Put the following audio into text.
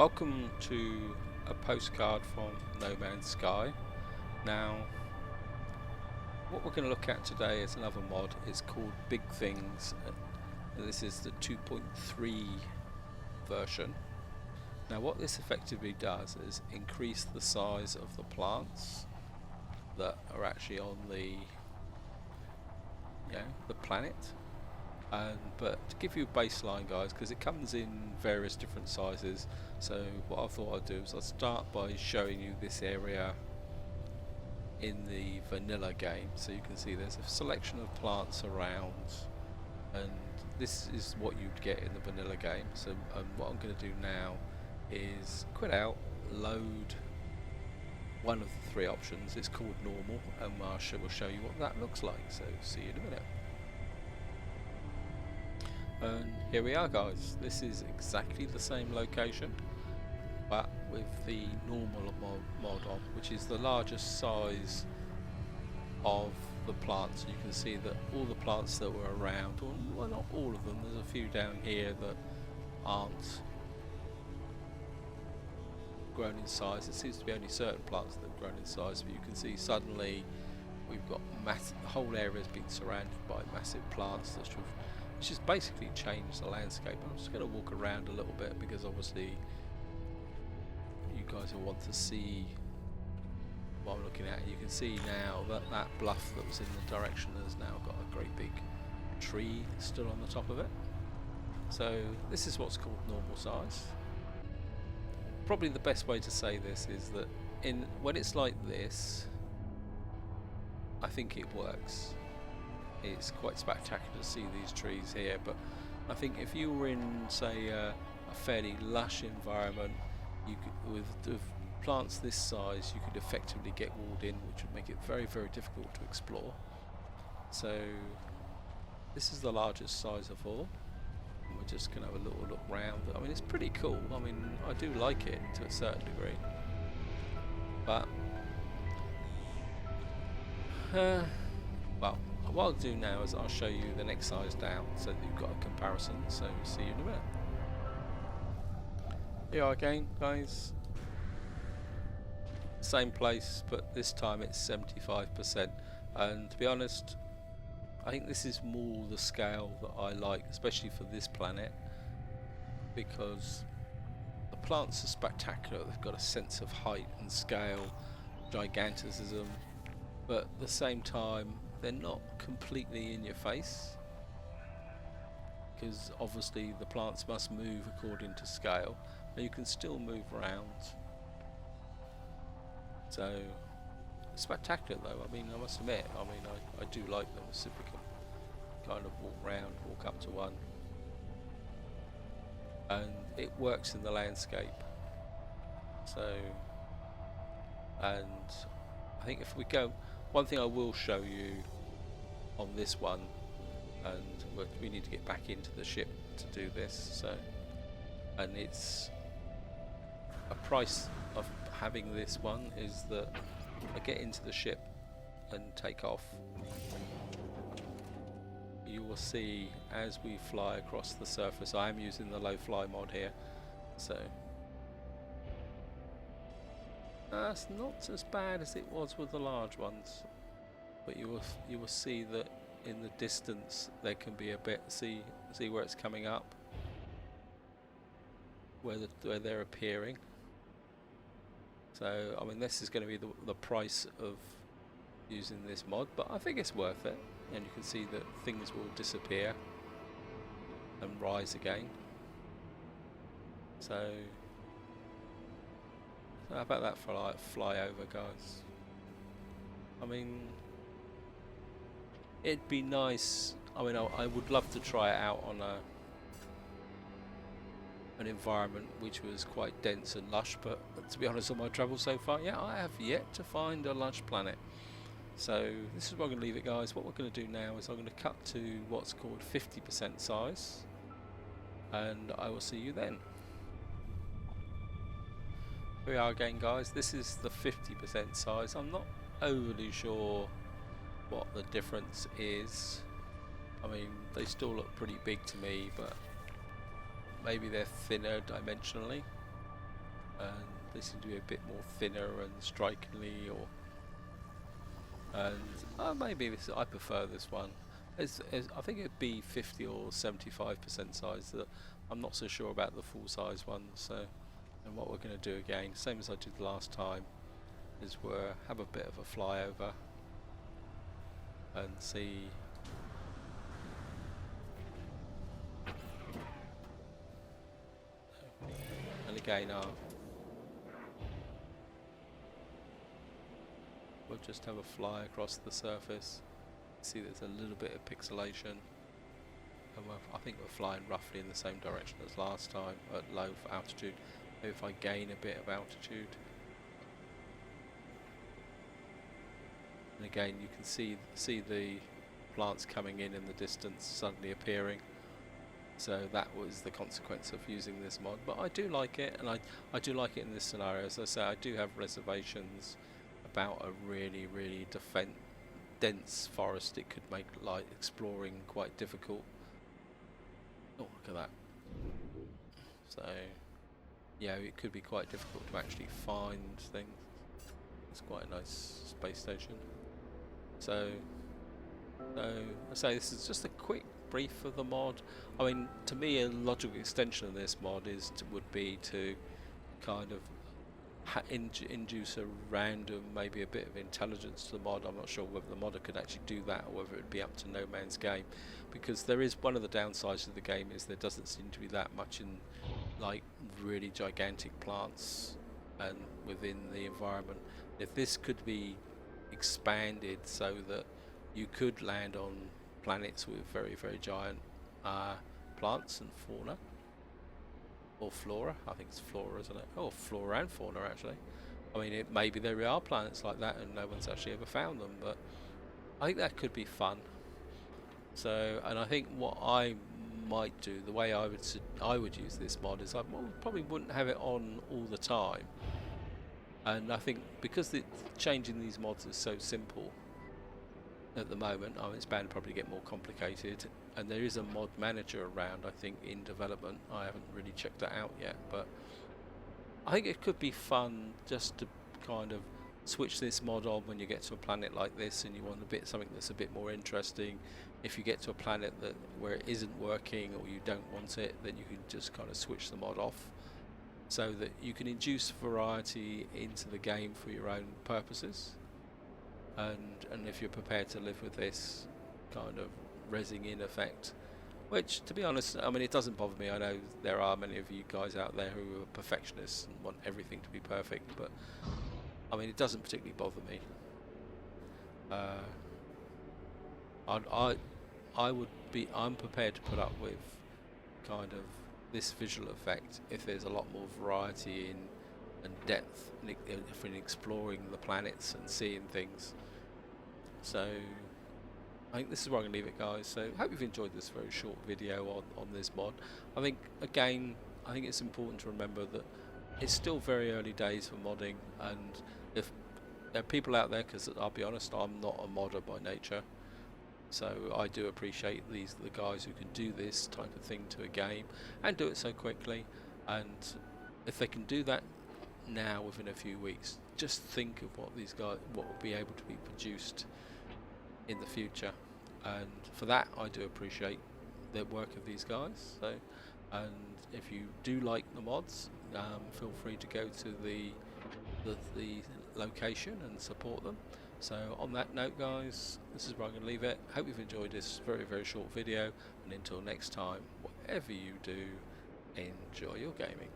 Welcome to a postcard from No Man's Sky. Now, what we're going to look at today is another mod. It's called Big Things. This is the 2.3 version. Now, what this effectively does is increase the size of the plants that are actually on the planet. But to give you a baseline, guys, because it comes in various different sizes, so what I thought I'd do is I'll start by showing you this area in the vanilla game, so you can see there's a selection of plants around, and this is what you'd get in the vanilla game. So what I'm going to do now is quit out, load one of the three options. It's called normal, and we'll show you what that looks like, so see you in a minute. And here we are, guys. This is exactly the same location, but with the normal mod on, which is the largest size of the plants. You can see that all the plants that were around, well, not all of them, there's a few down here that aren't grown in size. It seems to be only certain plants that have grown in size, but you can see suddenly we've got the whole area has been surrounded by massive plants that which has basically changed the landscape. I'm just going to walk around a little bit because obviously you guys will want to see what I'm looking at. You can see now that that bluff that was in the direction has now got a great big tree still on the top of it. So this is what's called normal size. Probably the best way to say this is that when it's like this, I think it works. It's quite spectacular to see these trees here, but I think if you were in, say, a fairly lush environment, you could, with plants this size, you could effectively get walled in, which would make it very, very difficult to explore. So this is the largest size of all. And we're just going to have a little look round. I mean, it's pretty cool. I mean, I do like it to a certain degree, but well, what I'll do now is I'll show you the next size down so that you've got a comparison. So see you in a minute. Here again, guys. Same place, but this time it's 75%. And to be honest, I think this is more the scale that I like, especially for this planet, because the plants are spectacular. They've got a sense of height and scale, giganticism, but at the same time they're not completely in your face, because obviously the plants must move according to scale, and you can still move around. So spectacular though. I mean, I must admit, I mean, I do like them. So we can kind of walk up to one, and it works in the landscape. So, and I think if we go, one thing I will show you on this one, and we need to get back into the ship to do this, so, and it's a price of having this one is that I get into the ship and take off, you will see as we fly across the surface. I am using the low fly mod here, so that's not as bad as it was with the large ones, but you will see that in the distance there can be a bit, see where it's coming up, where they're appearing. So I mean, this is going to be the price of using this mod, but I think it's worth it. And you can see that things will disappear and rise again. So how about that for like flyover, guys? I mean, it'd be nice. I mean, I would love to try it out on an environment which was quite dense and lush, but to be honest, on my travels so far, yeah, I have yet to find a lush planet. So this is where I'm going to leave it, guys. What we're going to do now is I'm going to cut to what's called 50% size, and I will see you then. Here we are again, guys. This is the 50% size. I'm not overly sure what the difference is. I mean, they still look pretty big to me, but maybe they're thinner dimensionally. and they seem to be a bit more thinner and strikingly, or and maybe I prefer this one. I think it'd be 50 or 75% size. That I'm not so sure about the full size ones. So, and what we're going to do again, same as I did last time, is we'll have a bit of a flyover and see. And again, we'll just have a fly across the surface. See, there's a little bit of pixelation, and I think we're flying roughly in the same direction as last time at low altitude. Maybe if I gain a bit of altitude, and again you can see the plants coming in the distance suddenly appearing. So that was the consequence of using this mod, but I do like it, and I do like it in this scenario. As I say, I do have reservations about a really dense forest. It could make like exploring quite difficult. Oh, look at that. So yeah, it could be quite difficult to actually find things. It's quite a nice space station. So I say this is just a quick brief of the mod. I mean, to me, a logical extension of this mod would be to kind of induce a random, maybe a bit of intelligence to the mod. I'm not sure whether the modder could actually do that, or whether it would be up to No Man's Game, because there is one of the downsides of the game is there doesn't seem to be that much in like really gigantic plants and within the environment. If this could be expanded so that you could land on planets with very giant plants and fauna, or flora. I think it's flora, isn't it? Oh, flora and fauna, actually. I mean, maybe there are planets like that and no one's actually ever found them, but I think that could be fun. So, and I think what I might do, the way I would use this mod is I probably wouldn't have it on all the time. And I think because changing these mods is so simple at the moment, I mean, it's bound to probably get more complicated, and there is a mod manager around, I think, in development. I haven't really checked that out yet, but I think it could be fun just to kind of switch this mod on when you get to a planet like this and you want something that's a bit more interesting. If you get to a planet where it isn't working or you don't want it, then you can just kind of switch the mod off, so that you can induce variety into the game for your own purposes. And if you're prepared to live with this kind of rezzing in effect, which, to be honest, I mean, it doesn't bother me. I know there are many of you guys out there who are perfectionists and want everything to be perfect, but I mean, it doesn't particularly bother me. I'm prepared to put up with kind of this visual effect if there's a lot more variety and depth in exploring the planets and seeing things. So I think this is where I'm going to leave it, guys. So I hope you've enjoyed this very short video on this mod. I think, again, I think it's important to remember that it's still very early days for modding, and if there are people out there, because I'll be honest, I'm not a modder by nature, so I do appreciate the guys who can do this type of thing to a game and do it so quickly. And if they can do that now within a few weeks, just think of what will be able to be produced in the future. And for that, I do appreciate the work of these guys. So, and if you do like the mods, feel free to go to the location and support them. So on that note, guys, this is where I'm going to leave it. Hope you've enjoyed this very short video, and until next time, whatever you do, enjoy your gaming.